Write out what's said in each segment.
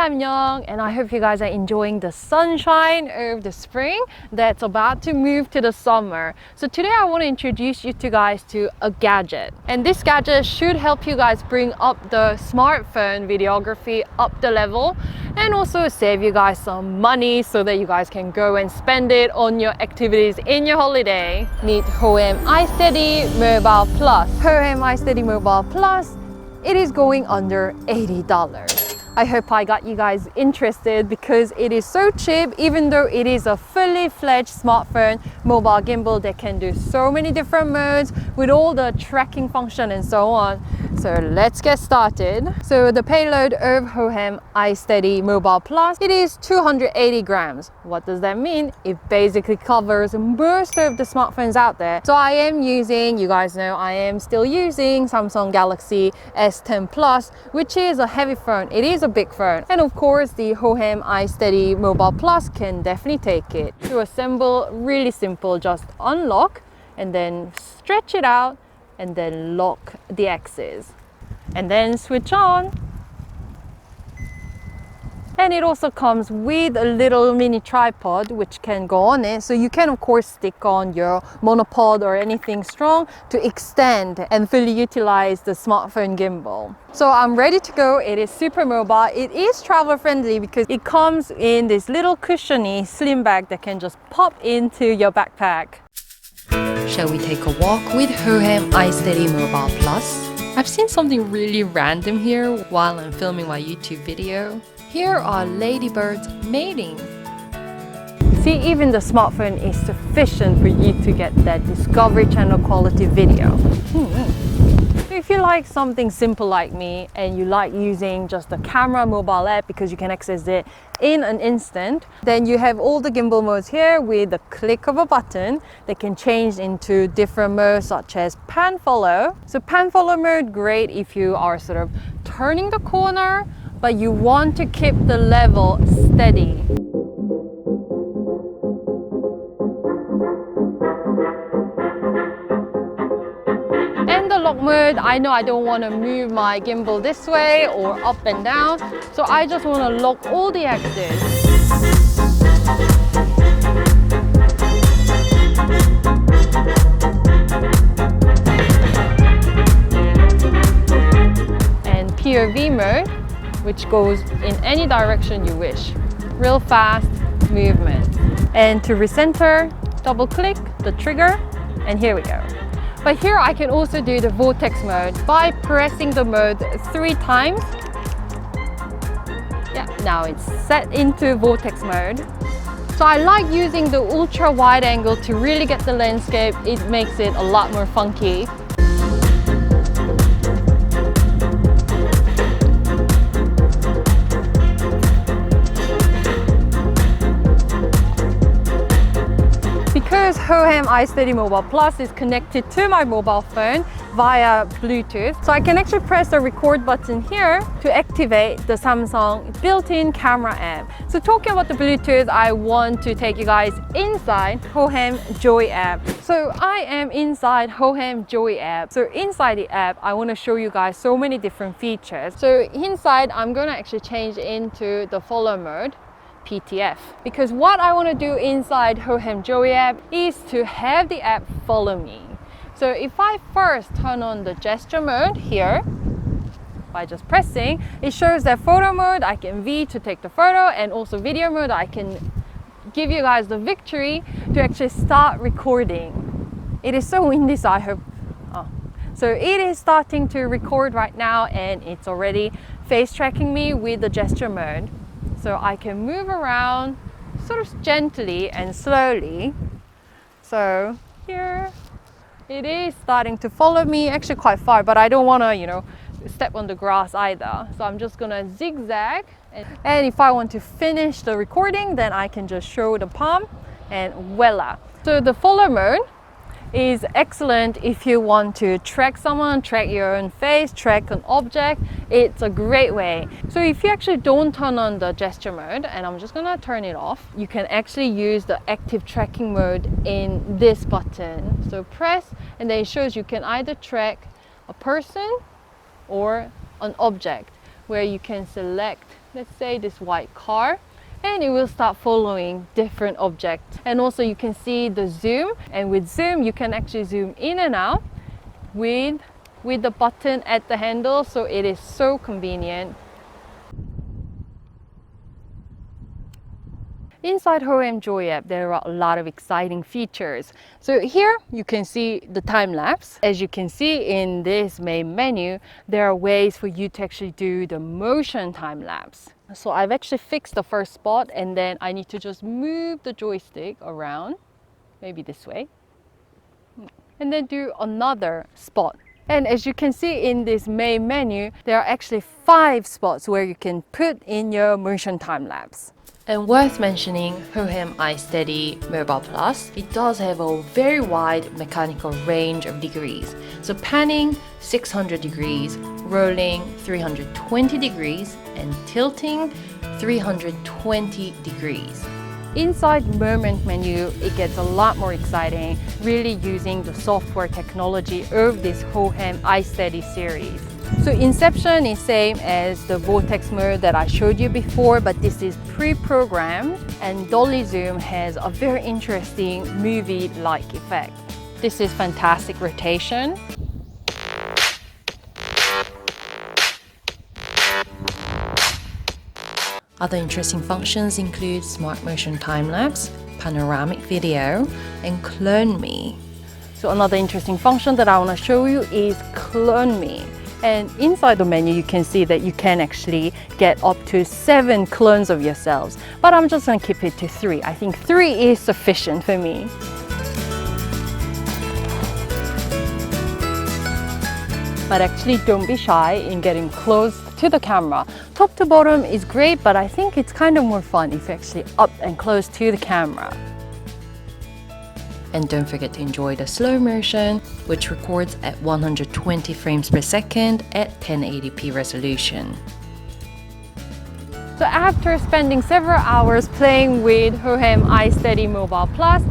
Hi, I'm Young, and I hope you guys are enjoying the sunshine of the spring that's about to move to the summer. So today I want to introduce you guys to a gadget, and this gadget should help you guys bring up the smartphone videography up the level and also save you guys some money so that you guys can go and spend it on your activities in your holiday. Meet Hohem iSteady Mobile Plus. Hohem iSteady Mobile Plus, it is going under $80. I hope I got you guys interested because it is so cheap, even though it is a fully fledged smartphone mobile gimbal that can do so many different modes with all the tracking function and so on. So let's get started. So the payload of Hohem iSteady Mobile Plus, it is 280 grams. What does that mean? It basically covers most of the smartphones out there. So I am using, you guys know, I am still using Samsung Galaxy S10 Plus, which is a heavy phone. It is a big phone. And of course, the Hohem iSteady Mobile Plus can definitely take it. To assemble, really simple, just unlock and then stretch it out and then lock the axis and then switch on. And it also comes with a little mini tripod which can go on it, so you can of course stick on your monopod or anything strong to extend and fully utilize the smartphone gimbal. So I'm ready to go. It is super mobile. It is travel friendly because it comes in this little cushiony slim bag that can just pop into your backpack. Shall we take a walk with Hohem iSteady Mobile Plus? I've seen something really random here while I'm filming my YouTube video. Here are ladybirds mating. See, even the smartphone is sufficient for you to get that Discovery Channel quality video. If you like something simple like me and you like using just the camera mobile app because you can access it in an instant, then you have all the gimbal modes here with the click of a button that can change into different modes such as pan follow. So pan follow mode, great if you are sort of turning the corner but you want to keep the level steady. And the lock mode, I know I don't want to move my gimbal this way or up and down, so I just want to lock all the axes. And POV mode, which goes in any direction you wish. Real fast movement. And to recenter, double click the trigger, and here we go. But here I can also do the vortex mode by pressing the mode 3 times. Yeah, now it's set into vortex mode. So I like using the ultra wide angle to really get the landscape. It makes it a lot more funky. Because Hohem iSteady Mobile Plus is connected to my mobile phone via Bluetooth, so I can actually press the record button here to activate the Samsung built-in camera app. So talking about the Bluetooth, I want to take you guys inside Hohem Joy App. So I am inside Hohem Joy App. So inside the app, I want to show you guys so many different features. So inside, I'm going to actually change into the follow mode. PTF, because what I want to do inside Hohem Joy app is to have the app follow me. So if I first turn on the gesture mode here by just pressing, it shows that photo mode, I can V to take the photo, and also video mode, I can give you guys the victory to actually start recording. It is so windy, so I hope so it is starting to record right now, and it's already face tracking me with the gesture mode. So I can move around sort of gently and slowly. So here it is starting to follow me, actually quite far, but I don't want to, you know, step on the grass either. So I'm just gonna zigzag. And if I want to finish the recording, then I can just show the palm and voila. So the follow mode is excellent if you want to track someone, track your own face, track an object. It's a great way. So if you actually don't turn on the gesture mode, and I'm just gonna turn it off, you can actually use the active tracking mode in this button. So press, and then it shows you can either track a person or an object, where you can select let's say this white car, and it will start following different objects. And also you can see the zoom, and with zoom you can actually zoom in and out with the button at the handle, so it is so convenient. Inside Hohem Joy app, there are a lot of exciting features. So here you can see the time lapse. As you can see in this main menu, there are ways for you to actually do the motion time lapse. So I've actually fixed the first spot, and then I need to just move the joystick around, maybe this way, and then do another spot. And as you can see in this main menu, there are actually 5 spots where you can put in your motion time lapse. And worth mentioning, Hohem iSteady Mobile Plus, it does have a very wide mechanical range of degrees. So panning 600 degrees, rolling 320 degrees, and tilting 320 degrees. Inside moment menu, it gets a lot more exciting, really using the software technology of this Hohem iSteady series. So Inception is same as the vortex mode that I showed you before, but this is pre-programmed, and Dolly Zoom has a very interesting movie-like effect. This is fantastic rotation. Other interesting functions include Smart Motion Time-Lapse, Panoramic Video, and Clone Me. So another interesting function that I want to show you is Clone Me. And inside the menu, you can see that you can actually get up to 7 clones of yourselves. But I'm just going to keep it to 3. I think 3 is sufficient for me. But actually, don't be shy in getting close to the camera. Top to bottom is great, but I think it's kind of more fun if you're actually up and close to the camera. And don't forget to enjoy the slow motion, which records at 120 frames per second at 1080p resolution. So after spending several hours playing with Hohem iSteady Mobile Plus,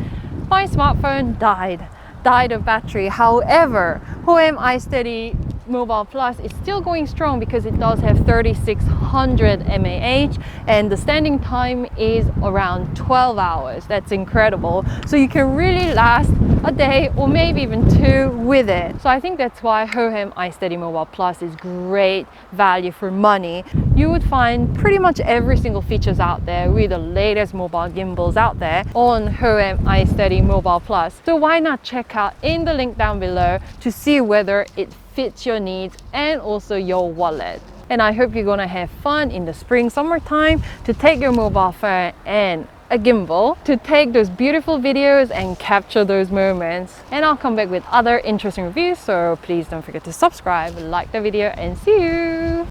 my smartphone died of battery. However, Hohem iSteady Mobile Plus is still going strong because it does have 3600 mAh, and the standing time is around 12 hours. That's incredible. So you can really last a day or maybe even 2 with it. So I think that's why Hohem iSteady Mobile Plus is great value for money. You would find pretty much every single features out there with the latest mobile gimbals out there on Hohem iSteady Mobile Plus. So why not check out in the link down below to see whether it fits your needs and also your wallet. And I hope you're gonna have fun in the spring, summertime to take your mobile phone and a gimbal to take those beautiful videos and capture those moments. And I'll come back with other interesting reviews, so please don't forget to subscribe, like the video, and see you!